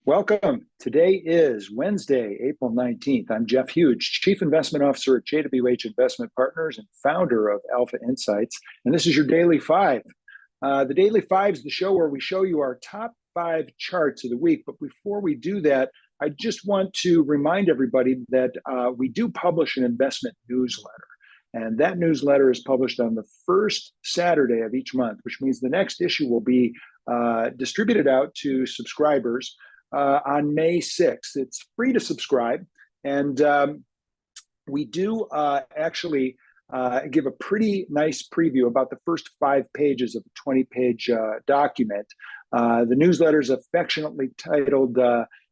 Welcome. Today is Wednesday, April 19th. I'm Jeff Huge, Chief Investment Officer at JWH Investment Partners and founder of Alpha Insights. And this is your Daily Five. The Daily Five is the show where we show you our top five charts of the week. But before we do that, I just want to remind everybody that we do publish an investment newsletter. And that newsletter is published on the first Saturday of each month, which means the next issue will be distributed out to subscribers on May 6th. It's free to subscribe. And we do actually give a pretty nice preview about the first 5 pages of a 20-page document. The newsletter is affectionately titled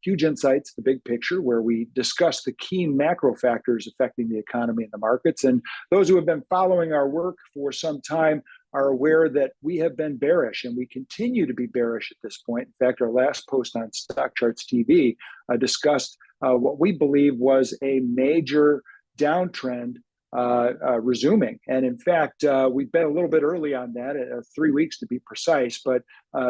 Huge Insights, the Big Picture, where we discuss the key macro factors affecting the economy and the markets. And those who have been following our work for some time are aware that we have been bearish, and we continue to be bearish at this point. In fact, our last post on StockCharts TV discussed what we believe was a major downtrend resuming. And in fact, we've been a little bit early on that, 3 weeks to be precise, but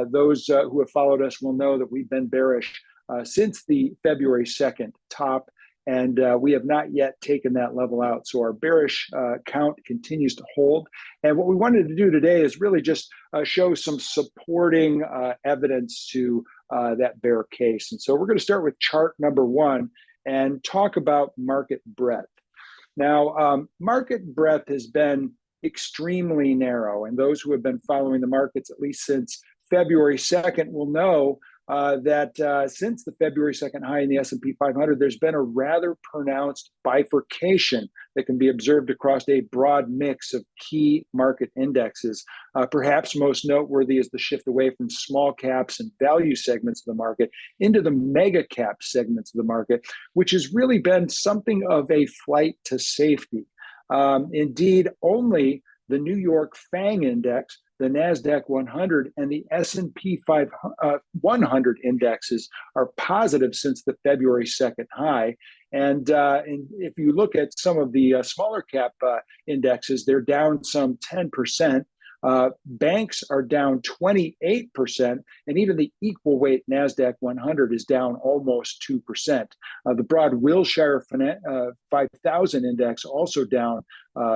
those who have followed us will know that we've been bearish since the February 2nd top, and we have not yet taken that level out. So our bearish count continues to hold. And what we wanted to do today is really just show some supporting evidence to that bear case. And so we're going to start with chart number 1 and talk about market breadth. Now, market breadth has been extremely narrow, and those who have been following the markets at least since February 2nd will know that since the February 2nd high in the S&P 500, there's been a rather pronounced bifurcation that can be observed across a broad mix of key market indexes. Perhaps most noteworthy is the shift away from small caps and value segments of the market into the mega cap segments of the market, which has really been something of a flight to safety. Indeed, only the New York FANG index, the NASDAQ 100, and the S&P 100 indexes are positive since the February 2nd high. And if you look at some of the smaller cap indexes, they're down some 10%. Banks are down 28%, and even the equal weight NASDAQ 100 is down almost 2%. The broad Wilshire 5000 index also down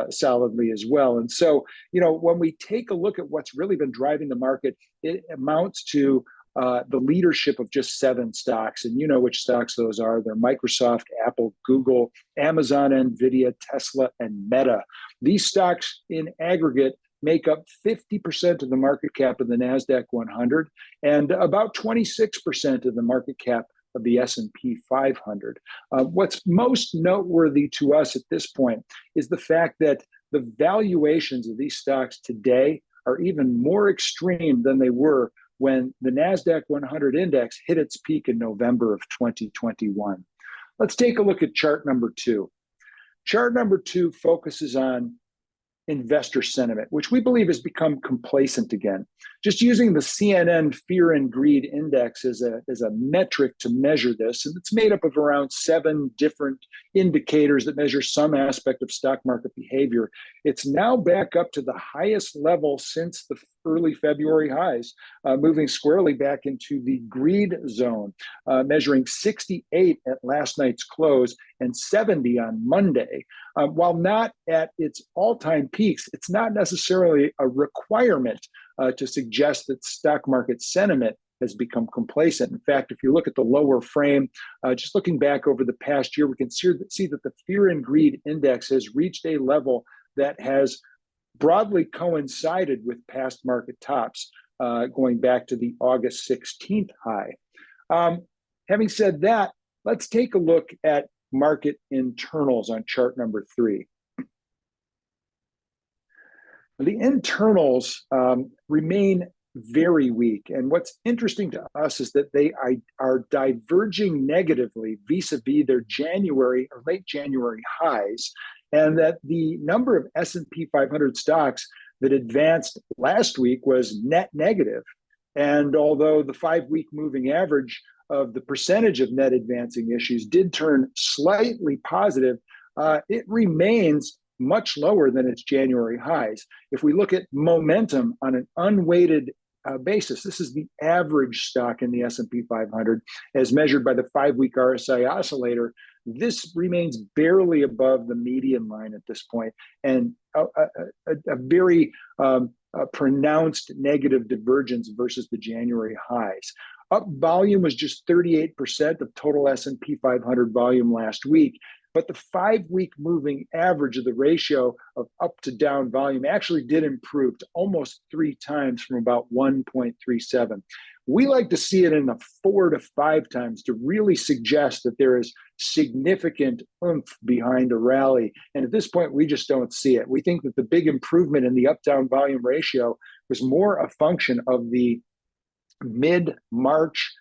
solidly as well. And so, when we take a look at what's really been driving the market, it amounts to the leadership of just 7 stocks. And you know which stocks those are. They're Microsoft, Apple, Google, Amazon, NVIDIA, Tesla, and Meta. These stocks in aggregate make up 50% of the market cap of the NASDAQ 100 and about 26% of the market cap of the S&P 500. What's most noteworthy to us at this point is the fact that the valuations of these stocks today are even more extreme than they were when the NASDAQ 100 index hit its peak in November of 2021. Let's take a look at chart number 2. Chart number 2 focuses on investor sentiment, which we believe has become complacent again. Just using the CNN Fear and Greed Index as a metric to measure this, and it's made up of around 7 different indicators that measure some aspect of stock market behavior. It's now back up to the highest level since the early February highs, moving squarely back into the greed zone, measuring 68 at last night's close and 70 on Monday. While not at its all-time peaks, it's not necessarily a requirement to suggest that stock market sentiment has become complacent. In fact, if you look at the lower frame, just looking back over the past year, we can see that the Fear and Greed Index has reached a level that has broadly coincided with past market tops, going back to the August 16th high. Having said that, let's take a look at market internals on chart number 3. The internals remain very weak. And what's interesting to us is that they are diverging negatively vis-a-vis their January or late January highs, and that the number of S&P 500 stocks that advanced last week was net negative. And although the 5-week moving average of the percentage of net advancing issues did turn slightly positive, it remains much lower than its January highs. If we look at momentum on an unweighted basis. This is the average stock in the S&P 500 as measured by the 5-week RSI oscillator. This remains barely above the median line at this point, and a very pronounced negative divergence versus the January highs. Up volume was just 38% of total S&P 500 volume last week, but the 5-week moving average of the ratio of up to down volume actually did improve to almost 3 times from about 1.37. We like to see it in the 4 to 5 times to really suggest that there is significant oomph behind a rally. And at this point, we just don't see it. We think that the big improvement in the up-down volume ratio was more a function of the mid-March,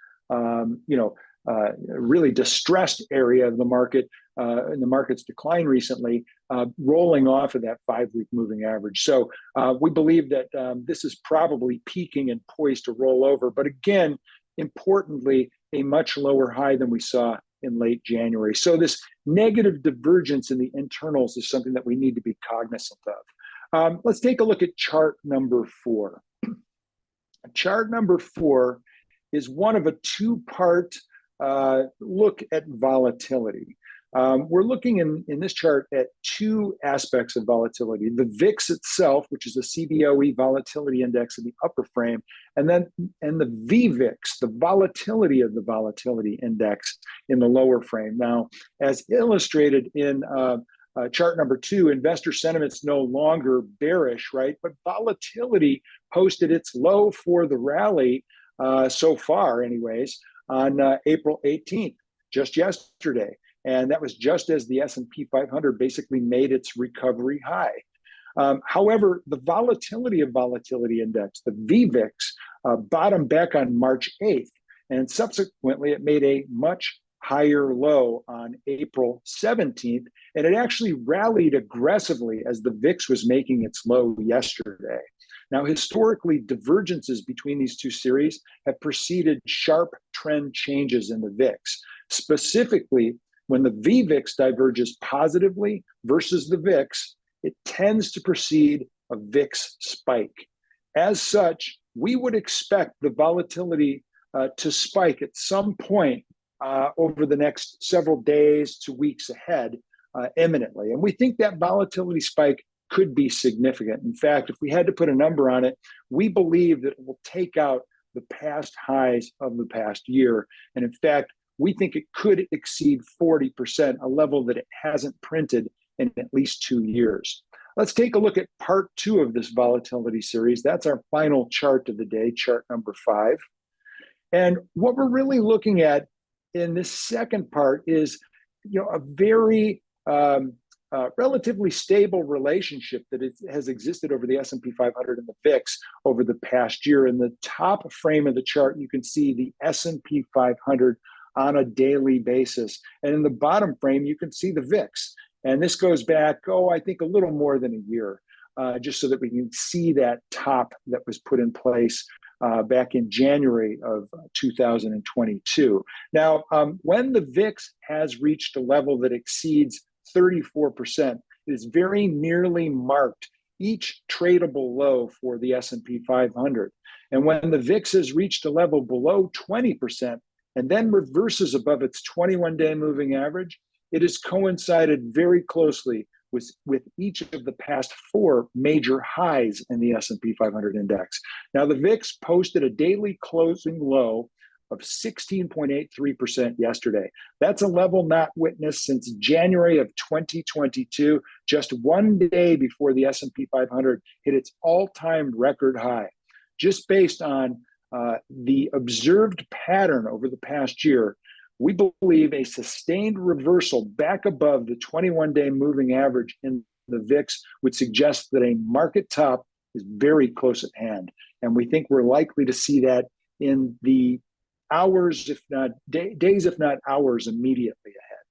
really distressed area of the market, and the market's decline recently, rolling off of that 5-week moving average. So we believe that this is probably peaking and poised to roll over. But again, importantly, a much lower high than we saw in late January. So this negative divergence in the internals is something that we need to be cognizant of. Let's take a look at chart number 4. Chart number 4 is one of a 2-part look at volatility. We're looking in this chart at 2 aspects of volatility: the VIX itself, which is the CBOE volatility index in the upper frame, and the VVIX, the volatility of the volatility index in the lower frame. Now, as illustrated in chart number 2, investor sentiment's no longer bearish, right? But volatility posted its low for the rally so far, anyways, on April 18th, just yesterday. And that was just as the S&P 500 basically made its recovery high. However, the volatility of volatility index, the VVIX, bottomed back on March 8th, and subsequently it made a much higher low on April 17th, and it actually rallied aggressively as the VIX was making its low yesterday. Now, historically, divergences between these 2 series have preceded sharp trend changes in the VIX. Specifically, when the VVIX diverges positively versus the VIX, it tends to precede a VIX spike. As such, we would expect the volatility to spike at some point over the next several days to weeks ahead, imminently. And we think that volatility spike could be significant. In fact, if we had to put a number on it, we believe that it will take out the past highs of the past year. And in fact, we think it could exceed 40%, a level that it hasn't printed in at least 2 years. Let's take a look at part 2 of this volatility series. That's our final chart of the day, chart number 5. And what we're really looking at in this second part is, a very relatively stable relationship that has existed over the S&P 500 and the VIX over the past year. In the top frame of the chart, you can see the S&P 500 on a daily basis. And in the bottom frame, you can see the VIX. And this goes back, I think a little more than a year, just so that we can see that top that was put in place back in January of 2022. Now, when the VIX has reached a level that exceeds 34%, it is very nearly marked each tradable low for the S&P 500. And when the VIX has reached a level below 20% and then reverses above its 21-day moving average, it has coincided very closely with each of the past 4 major highs in the S&P 500 index. Now, the VIX posted a daily closing low of 16.83% yesterday. That's a level not witnessed since January of 2022, just 1 day before the S&P 500 hit its all-time record high. Just based on the observed pattern over the past year, we believe a sustained reversal back above the 21-day moving average in the VIX would suggest that a market top is very close at hand. And we think we're likely to see that in the hours, if not days, if not hours immediately ahead.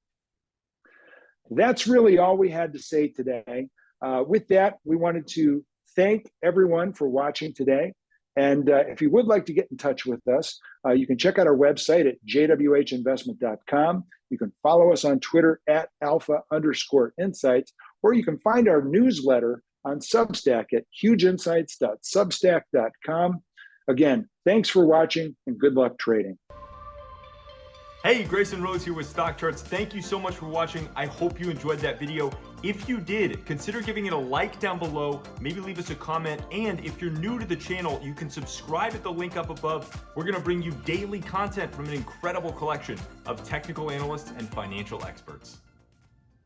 That's really all we had to say today. With that, we wanted to thank everyone for watching today. And if you would like to get in touch with us, you can check out our website at jwhinvestment.com. You can follow us on Twitter at alpha_insights, or you can find our newsletter on Substack at hugeinsights.substack.com. Again, thanks for watching and good luck trading. Hey, Grayson Rose here with StockCharts. Thank you so much for watching. I hope you enjoyed that video. If you did, consider giving it a like down below, maybe leave us a comment, and if you're new to the channel, you can subscribe at the link up above. We're gonna bring you daily content from an incredible collection of technical analysts and financial experts.